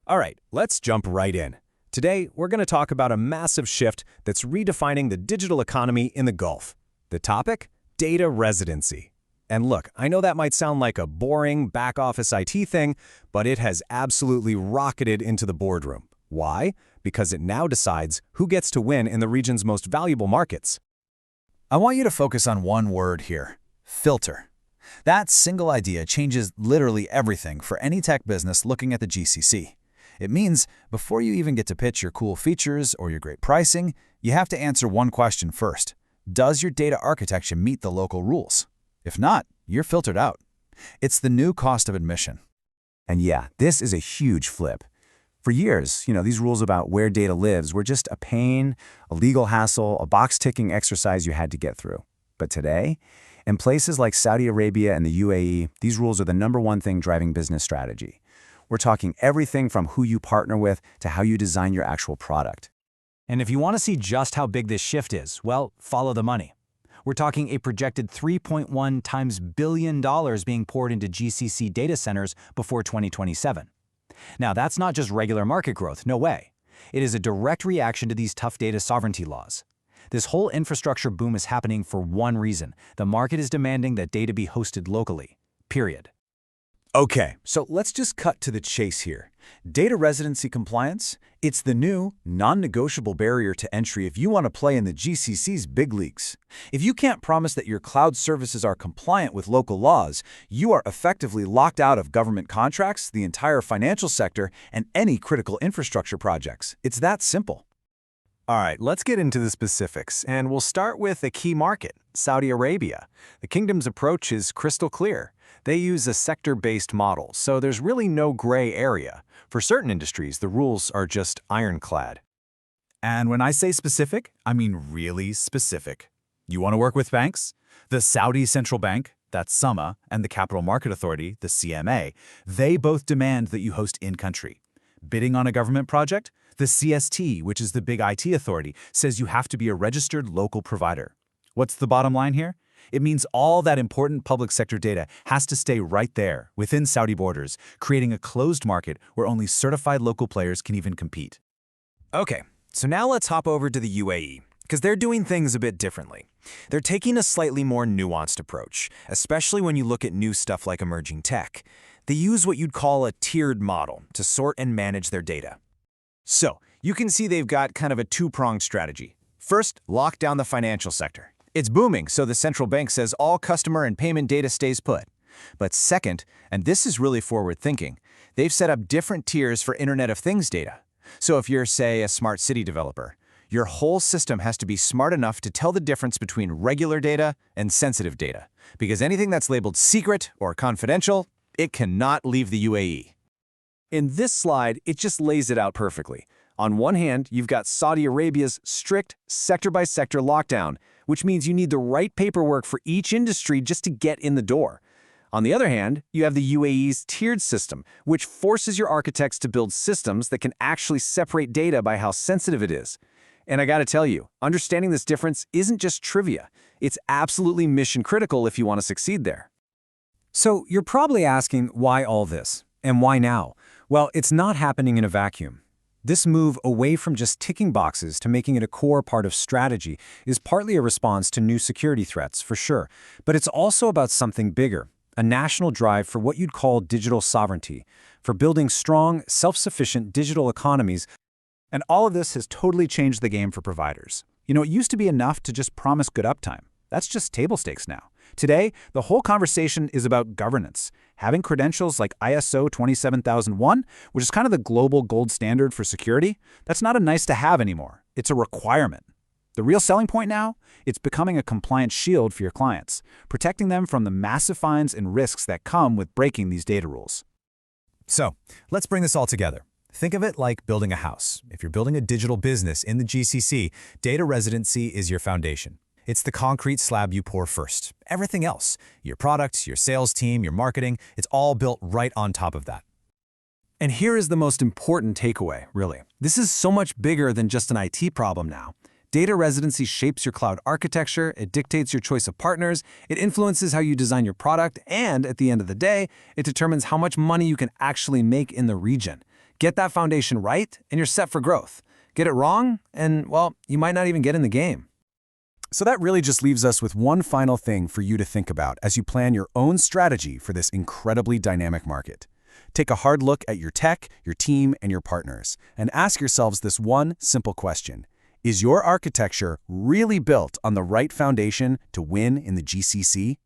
All right, let's jump right in. Today, we're going to talk about a massive shift that's redefining the digital economy in the Gulf. The topic? Data residency. And look, I know that might sound like a boring back-office IT thing, but it has absolutely rocketed into the boardroom. Why? Because it now decides who gets to win in the region's most valuable markets. I want you to focus on one word here: filter. That single idea changes literally everything for any tech business looking at the GCC. It means before you even get to pitch your cool features or your great pricing, you have to answer one question first. Does your data architecture meet the local rules? If not, you're filtered out. It's the new cost of admission. And yeah, this is a huge flip. For years, these rules about where data lives were just a pain, a legal hassle, a box-ticking exercise you had to get through. But today, in places like Saudi Arabia and the UAE, these rules are the #1 thing driving business strategy. We're talking everything from who you partner with to how you design your actual product. And if you want to see just how big this shift is, well, follow the money. We're talking a projected $3.1 billion being poured into GCC data centers before 2027. Now, that's not just regular market growth, no way. It is a direct reaction to these tough data sovereignty laws. This whole infrastructure boom is happening for one reason: the market is demanding that data be hosted locally, period. Okay, so let's just cut to the chase here. Data residency compliance, it's the new, non-negotiable barrier to entry if you want to play in the GCC's big leagues. If you can't promise that your cloud services are compliant with local laws, you are effectively locked out of government contracts, the entire financial sector, and any critical infrastructure projects. It's that simple. All right, let's get into the specifics, and we'll start with a key market, Saudi Arabia. The kingdom's approach is crystal clear. They use a sector-based model, so there's really no gray area. For certain industries, the rules are just ironclad. And when I say specific, I mean really specific. You want to work with banks? The Saudi Central Bank, that's SAMA, and the Capital Market Authority, the CMA, they both demand that you host in-country. Bidding on a government project? The CST, which is the big IT authority, says you have to be a registered local provider. What's the bottom line here? It means all that important public sector data has to stay right there, within Saudi borders, creating a closed market where only certified local players can even compete. Okay, so now let's hop over to the UAE, because they're doing things a bit differently. They're taking a slightly more nuanced approach, especially when you look at new stuff like emerging tech. They use what you'd call a tiered model to sort and manage their data. So, you can see they've got kind of a two-pronged strategy. First, lock down the financial sector. It's booming, so the central bank says all customer and payment data stays put. But second, and this is really forward-thinking, they've set up different tiers for Internet of Things data. So if you're, say, a smart city developer, your whole system has to be smart enough to tell the difference between regular data and sensitive data. Because anything that's labeled secret or confidential, it cannot leave the UAE. In this slide, it just lays it out perfectly. On one hand, you've got Saudi Arabia's strict sector-by-sector lockdown, which means you need the right paperwork for each industry just to get in the door. On the other hand, you have the UAE's tiered system, which forces your architects to build systems that can actually separate data by how sensitive it is. And I gotta tell you, understanding this difference isn't just trivia. It's absolutely mission-critical if you want to succeed there. So you're probably asking, why all this? And why now? Well, it's not happening in a vacuum. This move away from just ticking boxes to making it a core part of strategy is partly a response to new security threats, for sure. But it's also about something bigger, a national drive for what you'd call digital sovereignty, for building strong, self-sufficient digital economies. And all of this has totally changed the game for providers. It used to be enough to just promise good uptime. That's just table stakes now. Today, the whole conversation is about governance. Having credentials like ISO 27001, which is kind of the global gold standard for security, that's not a nice to have anymore. It's a requirement. The real selling point now? It's becoming a compliant shield for your clients, protecting them from the massive fines and risks that come with breaking these data rules. So, let's bring this all together. Think of it like building a house. If you're building a digital business in the GCC, data residency is your foundation. It's the concrete slab you pour first. Everything else, your products, your sales team, your marketing, it's all built right on top of that. And here is the most important takeaway, really. This is so much bigger than just an IT problem now. Data residency shapes your cloud architecture, it dictates your choice of partners, it influences how you design your product, and at the end of the day, it determines how much money you can actually make in the region. Get that foundation right, and you're set for growth. Get it wrong, and, well, you might not even get in the game. So that really just leaves us with one final thing for you to think about as you plan your own strategy for this incredibly dynamic market. Take a hard look at your tech, your team, and your partners, and ask yourselves this one simple question. Is your architecture really built on the right foundation to win in the GCC?